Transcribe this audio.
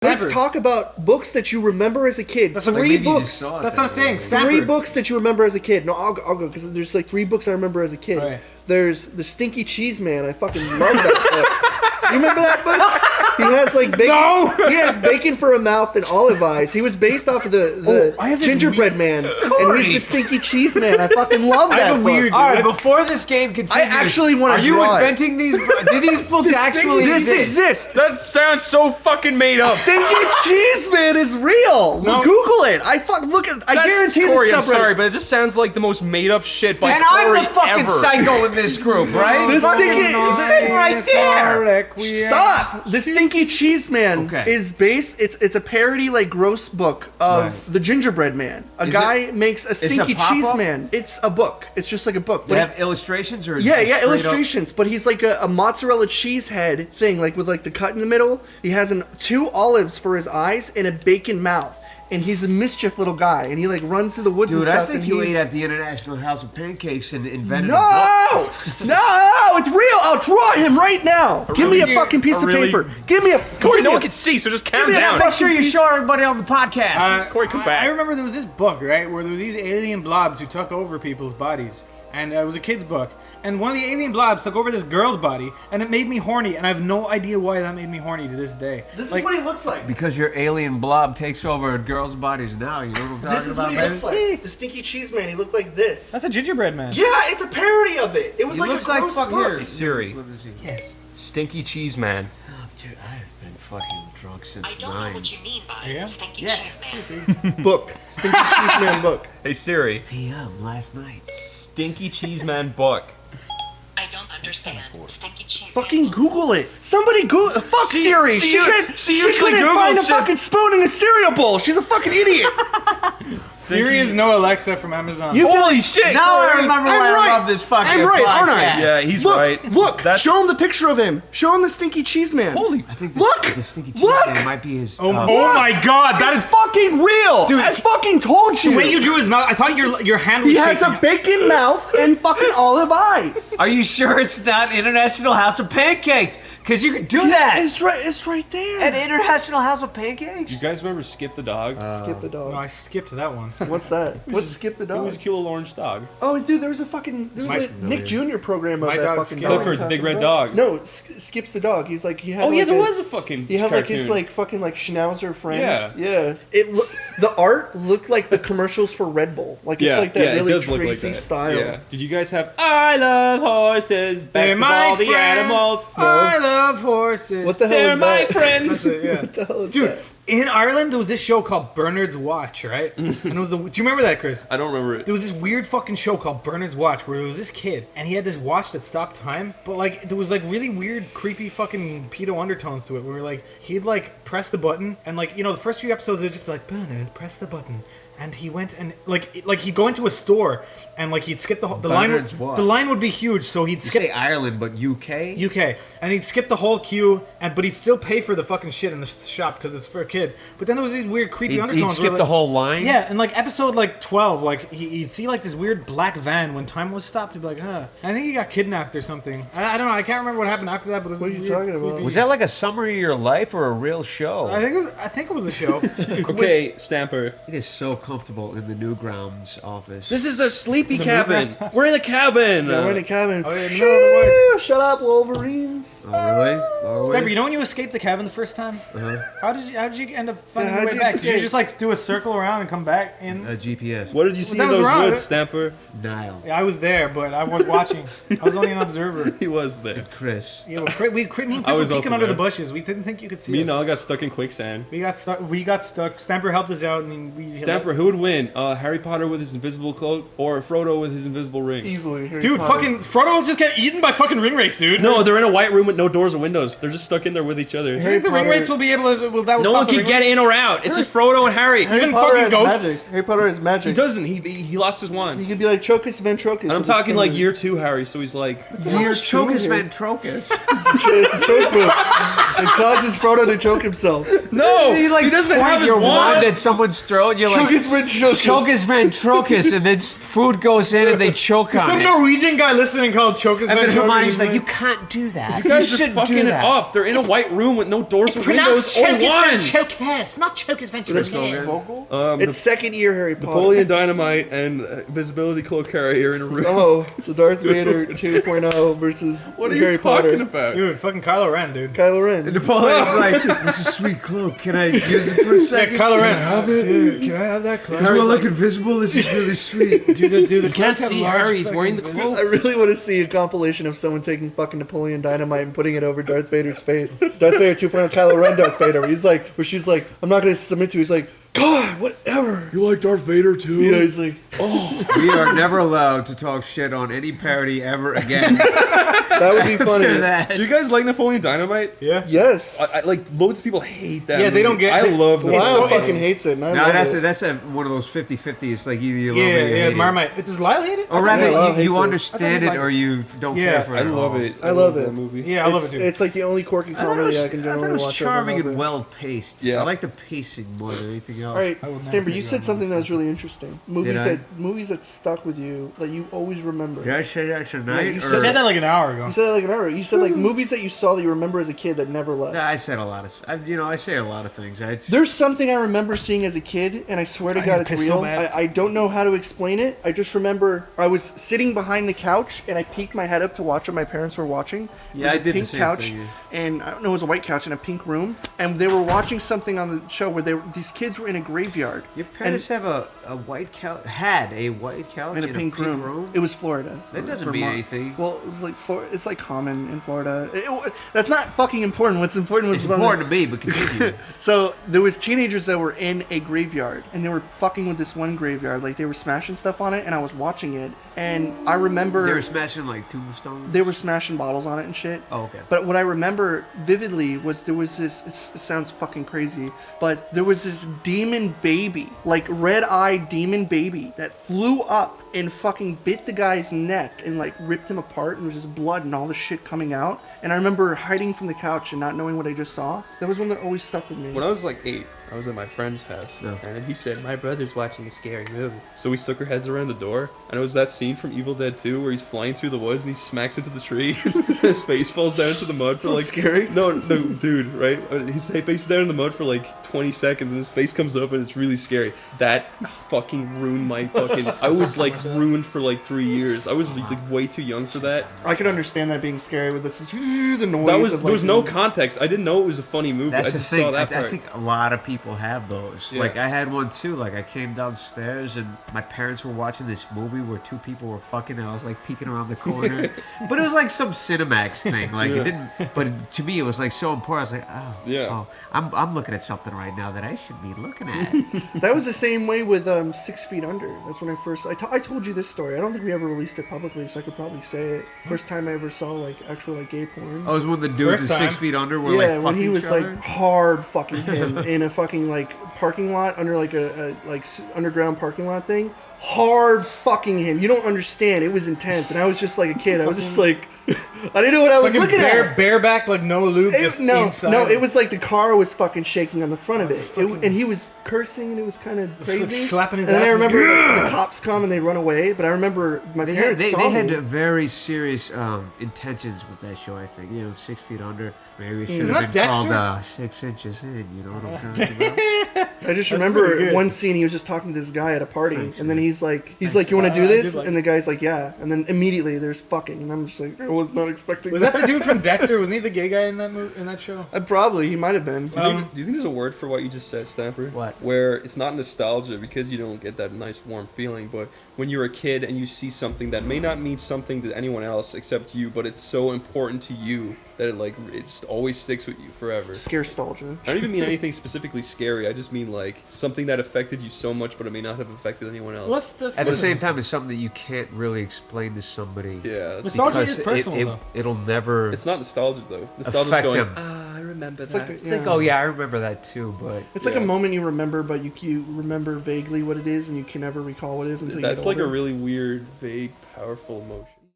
Let's talk about books that you remember as a kid. That's three books. That's what I'm saying. Three books that you remember as a kid. No, I'll go because there's like 3 books I remember as a kid. Right. There's The Stinky Cheese Man. I fucking love that book. You remember that book? He has like bacon. No! He has bacon for a mouth and olive eyes. He was based off of the Gingerbread Man, and he's the Stinky Cheese Man. I fucking love that book. All right, before this game continues, I actually want to draw. Are you inventing these? Do these books actually This exist? exists. That sounds so fucking made up. Stinky Cheese Man is real. No. Google it. I guarantee Corey, I'm this sorry, but it just sounds like the most made up shit by And I'm story the fucking ever. psycho in this group, right? This Fucking stinky- sitting right there. Stop! The Stinky Cheese Man Okay. is based. It's a parody, like gross book of the Gingerbread Man. A Is guy makes a it Stinky a pop-up? Cheese Man. It's a book. It's just like a book. They But have illustrations or is yeah, it yeah, straight up- illustrations. But he's like a mozzarella cheese head thing, like with like the cut in the middle. He has 2 olives for his eyes and a bacon mouth. And he's a mischief little guy, and he like runs through the woods and Dude, stuff. I think and you he's- ate at the International House of Pancakes and invented a No! book. No! It's real! I'll draw him right now! Give me a fucking piece of paper! Give me a... Corey, give no me one a- can see, so just calm me that down. Make sure you show everybody on the podcast. Corey, come back. I remember there was this book, right, where there were these alien blobs who took over people's bodies. And it was a kid's book. And one of the alien blobs took over this girl's body, and it made me horny, and I have no idea why that made me horny to this day. This Like, is what he looks like. Because your alien blob takes over girls' bodies now. You know what I'm talking This is about, what he man? looks like. The Stinky Cheese Man. He looked like this. That's a gingerbread man. Yeah, it's a parody of it. It was He like looks a like gross fuck book. here. Siri. Let me see. Yes. Stinky Cheese Man. Dude, I've been fucking drunk I since don't 9 know what you mean by Yeah? stinky Yeah. cheese man. Book. Stinky Cheese Man book. Hey Siri. p.m. last night. Stinky Cheese Man book. I don't understand. Stinky cheese Fucking man. Google it. Somebody Google. Fuck Siri. she She usually couldn't Googles find a shit. fucking spoon in a cereal bowl. She's a fucking idiot. Siri is no Alexa from Amazon. Holy shit! Now I Corey. remember I'm why right. I love this fucking I'm right, aren't I? podcast. Yeah, he's Look, right. look. That's- Show him the picture of him. Show him the Stinky Cheese Man. Holy. I think Look! the Stinky Cheese Look! Man might be his... Oh my god, that It's is... fucking real. Dude, I fucking told you. The way you drew his mouth, I thought your hand was He has shaking. a bacon mouth and fucking olive eyes. Are you sure it's not International House of Pancakes? Because you can do that. It's right. It's right there. At International House of Pancakes? You guys remember Skip the dog? Skip the No, dog. I skipped that one. What's that? What's Skip the It was a dog? cute little orange dog. Oh, dude, there was a Nick Jr. program of My that dog fucking Skip. dog. Clifford, the big red Talking about. dog. No, Skip's the dog. He's like he had. Oh yeah, like there was a fucking. He had like his cartoon. like fucking like schnauzer friend. Yeah. Yeah. The art looked like the commercials for Red Bull. Like it's like that yeah, really it does look like crazy that. style. Yeah. Did you guys have I love horses, best They're of my all the friends. animals? I love horses. What the hell They're is my that? friends. Yeah. What the hell is Dude, that? in Ireland, there was this show called Bernard's Watch, right? And it was do you remember that, Chris? I don't remember it. There was this weird fucking show called Bernard's Watch where there was this kid and he had this watch that stopped time, but like there was like really weird, creepy fucking pedo undertones to it where like he'd like press the button and like the first few episodes they'd just be like Bernard, press the button. And he went and like he'd go into a store and like he'd skip the line. Bernard's Watch. The line would be huge, so he'd You skip say Ireland, but UK? UK, and he'd skip the whole queue, but he'd still pay for the fucking shit in the shop because it's for kids. But then there was these weird, creepy He'd undertones. skip where, the like- whole line? Yeah, and like episode like 12, like he'd see like this weird black van when time was stopped. He'd be like, huh. I think he got kidnapped or something. I don't know. I can't remember what happened after that. But it was What are you weird, talking about? creepy. Was that like a summary of your life or a real show? I think it was a show. Okay, Stamper. It is so comfortable in the Newgrounds office. This is a sleepy cabin. We're in a cabin. Yeah, we're in a cabin. Oh, yeah, in the middle of the woods. Shut up, Wolverines. Oh, really? Are we? Stamper, you know when you escaped the cabin the first time? How did you end up finding Yeah, your how'd way you back? Did you escape? just like do a circle around and come back in? A GPS. What did you see That in was those wrong. woods, Stamper? Nile. Yeah, I was there, but I was watching. I was only an observer. He was there. Chris. Yeah, well, me and Chris I were was peeking also under the there. bushes. We didn't think you could see Me us. and Al got stuck in quicksand. We got stuck. We got stuck. Stamper helped us out, and we. Stamper, who would win? Harry Potter with his invisible cloak or Frodo with his invisible ring? Easily. Harry Dude, Potter. fucking Frodo will just get eaten by fucking ring rates, dude. No, they're in a white room with no doors or windows. They're just stuck in there with each other. I think the ring Potter- rates will be able to. That will No stop one the can ring get rates. in or out. It's just Frodo and Harry. Harry even Potter fucking has ghosts. magic. Harry Potter has He magic. doesn't. He lost his wand. He could be like Chocus Ventrocus. And I'm talking like year 2 Harry, so he's like... Here's Chocus here. Ventrocus. It's a choke move. It causes Frodo to choke himself. No! You like he doesn't point have his your wand wand! at someone's throat and you're Chocus Chocus ventrocus, and then food goes in and they choke on Some it. Norwegian guy listening called Chocus And then Ventrocus. Hermione's like, you can't do that. You guys are shouldn't fucking do it that. up. They're in a white room with no doors or windows or wands. Chocus, not Chocus Let's go, man. ventrocus. It's second year Harry Potter. Napoleon Dynamite and Invisibility Cloak Harry are in a room. Oh, so Darth Vader 2.0 versus What are Harry you talking Potter. about? Dude, fucking Kylo Ren, dude. Kylo Ren. Napoleon's like, this is a sweet cloak. Can I use it for a Yeah, second? Kylo Ren. Dude, can I have that cloak? Do I look invisible? This is really sweet. Dude, the You can't see Harry. He's wearing the I cloak. really want to see a compilation of someone taking fucking Napoleon Dynamite and putting it over Darth Vader's face. Darth Vader 2.0 Kylo Ren Darth Vader. Where she's like, I'm not going to submit to you. He's like, God, whatever. You like Darth Vader too? You know, he's like, We are never allowed to talk shit on any parody ever again. that would be funny. After that. Do you guys like Napoleon Dynamite? Yeah. Yes. I like loads of people hate that. Yeah, they don't movie. get- I love Lyle that. so- fucking hates it. And I No, love that's it. one of those 50-50. It's like either you love it or you Yeah, hate it. Marmite. Does Lyle hate it? Or rather, Lyle you hates it. understand I it thought he or you don't Yeah, care for it. I at love all. it. I love that it. movie. Yeah, I love it It's, too. it's like the only quirky I thought it comedy was, I can I thought generally it was watch. charming over and and over. well paced. Yeah. I like the pacing more than anything else. All right, I would Stamper, never you do said that. something that was really interesting. Movies I? that stuck with you that you always remember. Did I say that tonight? you You or- said that like an hour ago. You said that like an hour. You said like movies that you saw that you remember as a kid that never left. I said a lot of. I say a lot of things. There's something I remember seeing as a kid, and I swear to I God need it's to piss so real. bad. I don't know how to explain it. I just remember I was sitting behind the couch, and I peeked my head up to watch what my parents were watching. It Yeah, was I a did the pink same couch, thing, yeah. and I don't know, it was a white couch in a pink room, and they were watching something on the show where these kids were in a graveyard. Your parents have a white couch. Had a white couch In a pink room. It was Florida. That doesn't Vermont. mean anything. Well, it was like it's like common in Florida. That's not fucking important. What's important was It's important to me, but continue. So there was teenagers that were in a graveyard, and they were fucking with this one graveyard. Like they were smashing stuff on it, and I was watching it, and I remember They were smashing like tombstones. they were smashing bottles on it and shit. Oh, okay. But what I remember vividly was there was this. It sounds fucking crazy, but there was this demon baby, like red-eyed demon baby, that flew up and fucking bit the guy's neck and like ripped him apart, and there was just blood and all this shit coming out. And I remember hiding from the couch and not knowing what I just saw. That was one that always stuck with me. When I was like 8, I was at my friend's house, Yeah. and then he said, "My brother's watching a scary movie." So we stuck our heads around the door, and it was that scene from Evil Dead 2 where he's flying through the woods and he smacks into the tree, his face falls down into the mud for So like scary. No, dude, right? His face is down in the mud for like 20 seconds, and his face comes up, and it's really scary. That fucking ruined my fucking. I was like ruined for like 3 years. I was like way too young for that. I could understand that being scary with this the noise. That was of, there was like, no context. I didn't know it was a funny movie. That's I the just thing. saw that I part. think a lot of people have those. Yeah. Like I had one too. Like I came downstairs and my parents were watching this movie where two people were fucking, and I was like peeking around the corner. But it was like some Cinemax thing. Like it didn't. But to me, it was like so important. I was like, oh, Yeah. oh, I'm looking at something right now that I should be looking at. That was the same way with 6 Feet Under. That's when I first. I told you this story. I don't think we ever released it publicly, so I could probably say it. First time I ever saw like actual like gay porn. I was when the dudes First at 6 time. feet under were yeah, like when fucking he was each like other. hard fucking him in a fucking like parking lot under like a like underground parking lot thing. Hard fucking him. You don't understand. It was intense, and I was just like a kid. I was just like, I didn't know what I was Fucking looking at. bareback, like no lube, just No, inside. no, it was like the car was fucking shaking on the front of it, and he was cursing, and it was kind of Just, like, crazy. slapping his and then ass I and remember like, the cops come and they run away, but I remember my They parents had, saw they had me. very serious intentions with that show. I think 6 feet under. Maybe it should Isn't have that been called Dexter? 6 inches in. You know what I'm talking about? I just pretty remember good. one scene he was just talking to this guy at a party, Thanks, and then man. he's like, you want to do I this? did like And the guy's like, yeah, and then immediately there's fucking, and I'm just like, I was not expecting Was that the dude from Dexter? Wasn't he the gay guy in that in that show? Probably he might have been. Do you think there's a word for what you just said, Stanford? What? Where it's not nostalgia because you don't get that nice warm feeling, but when you're a kid and you see something that may not mean something to anyone else except you, but it's so important to you that it just always sticks with you forever. Scare nostalgia. I don't even mean anything specifically scary. I just mean like something that affected you so much, but it may not have affected anyone else. What's this? At the same time, it's something that you can't really explain to somebody. Yeah, it's, Nostalgia Because is personal, though. it'll never it's not nostalgia though. Nostalgia's affect going. them. I remember It's that. like, It's like, oh yeah, I remember that too, but It's like a Yeah. moment you remember, but you remember vaguely what it is, and you can never recall what it is until you That's get like older. a really weird, vague, powerful emotion.